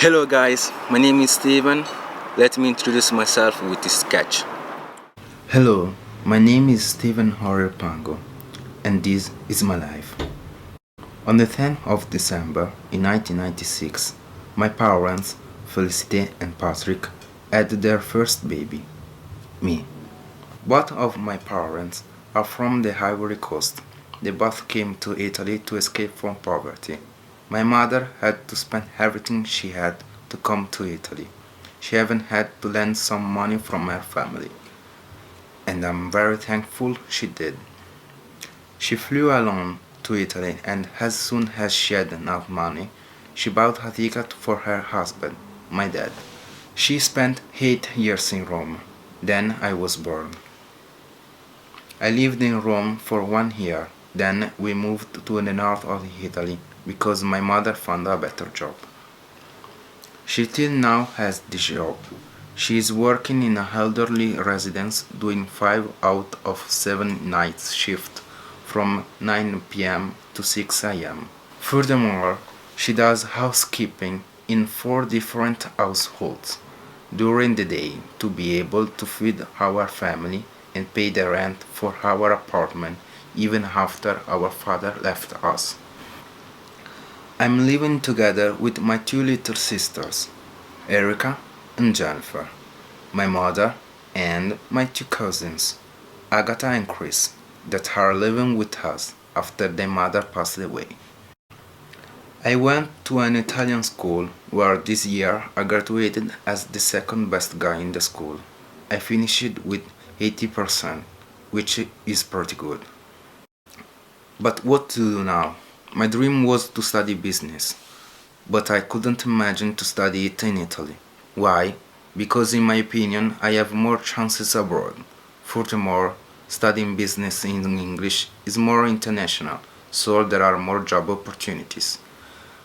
Hello guys, my name is Steven. Let me introduce myself with this sketch. Hello, my name is Stephen Horror Pango, and this is my life. On the 10th of December in 1996, my parents, Felicite and Patrick, had their first baby, me. Both of my parents are from the Ivory Coast. They both came to Italy to escape from poverty. My mother had to spend everything she had to come to Italy. She even had to lend some money from her family, and I'm very thankful she did. She flew alone to Italy, and as soon as she had enough money, she bought a ticket for her husband, my dad. She spent 8 years in Rome. Then I was born. I lived in Rome for 1 year. Then we moved to the north of Italy because my mother found a better job. She till now has this job. She is working in a elderly residence doing 5 out of 7 nights shift from 9 p.m. to 6 a.m. Furthermore, she does housekeeping in 4 different households during the day to be able to feed our family and pay the rent for our apartment even after our father left us. I'm living together with my 2 little sisters, Erica and Jennifer, my mother, and my 2 cousins, Agatha and Chris, that are living with us after their mother passed away. I went to an Italian school where this year I graduated as the second best guy in the school. I finished with 80%, which is pretty good. But what to do now? My dream was to study business, but I couldn't imagine to study it in Italy. Why? Because in my opinion I have more chances abroad. Furthermore, studying business in English is more international, so there are more job opportunities.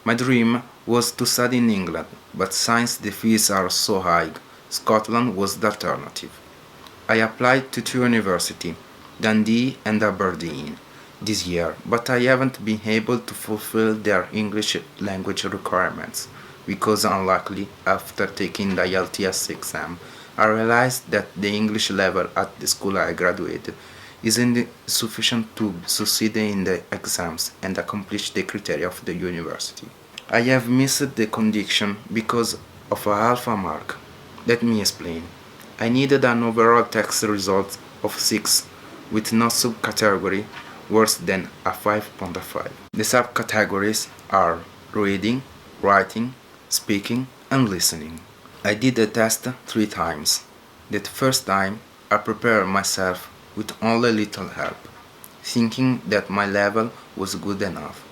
My dream was to study in England, but since the fees are so high, Scotland was the alternative. I applied to 2 universities, Dundee and Aberdeen, this year, but I haven't been able to fulfill their English language requirements because unluckily, after taking the IELTS exam, I realized that the English level at the school I graduated isn't sufficient to succeed in the exams and accomplish the criteria of the university. I have missed the condition because of a half a mark. Let me explain. I needed an overall test result of 6 with no subcategory worse than a 5.5. The subcategories are reading, writing, speaking, and listening. I did the test 3 times. The first time I prepared myself with only little help, thinking that my level was good enough.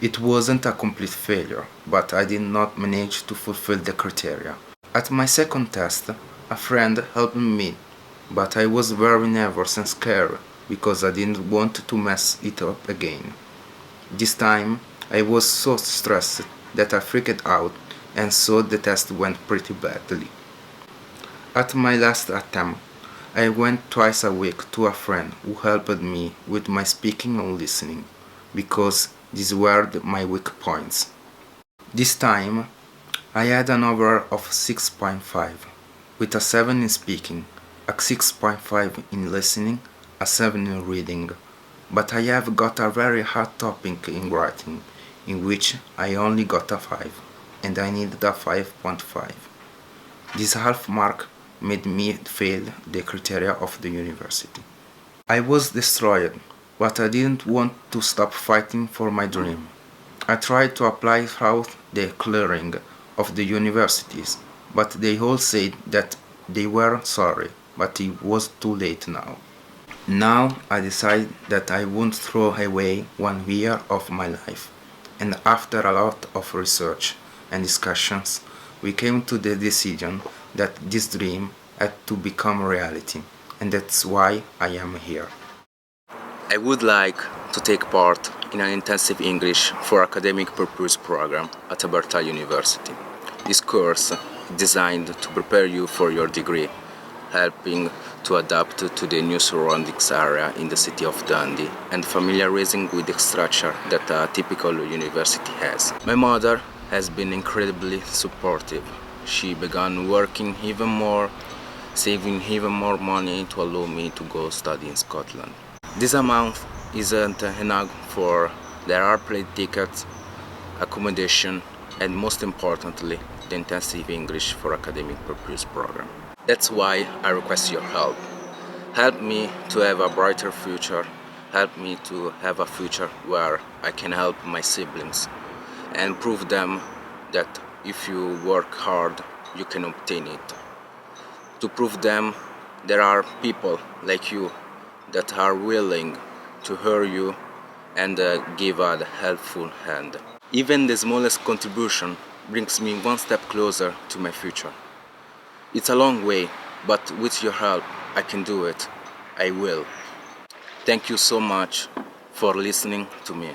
It wasn't a complete failure, but I did not manage to fulfill the criteria. At my second test, a friend helped me, but I was very nervous and scared because I didn't want to mess it up again. This time, I was so stressed that I freaked out, and so the test went pretty badly. At my last attempt, I went twice a week to a friend who helped me with my speaking and listening, because these were my weak points. This time, I had an overall of 6.5, with a 7 in speaking, a 6.5 in listening, a 7 in reading, but I have got a very hard topic in writing, in which I only got a 5, and I needed a 5.5. This half mark made me fail the criteria of the university. I was destroyed, but I didn't want to stop fighting for my dream. I tried to apply throughout the clearing of the universities, but they all said that they were sorry, but it was too late now. Now I decided that I won't throw away 1 year of my life, and after a lot of research and discussions, we came to the decision that this dream had to become reality, and that's why I am here. I would like to take part in an intensive English for academic purpose program at Alberta University. This course is designed to prepare you for your degree, helping to adapt to the new surroundings area in the city of Dundee and familiarizing with the structure that a typical university has. My mother has been incredibly supportive. She began working even more, saving even more money to allow me to go study in Scotland. This amount isn't enough for their airplane tickets, accommodation, and most importantly, the intensive English for academic purpose program. That's why I request your help. Help me to have a brighter future. Help me to have a future where I can help my siblings and prove them that if you work hard, you can obtain it. To prove them there are people like you that are willing to hear you and give a helpful hand. Even the smallest contribution brings me one step closer to my future. It's a long way, but with your help, I can do it. I will. Thank you so much for listening to me.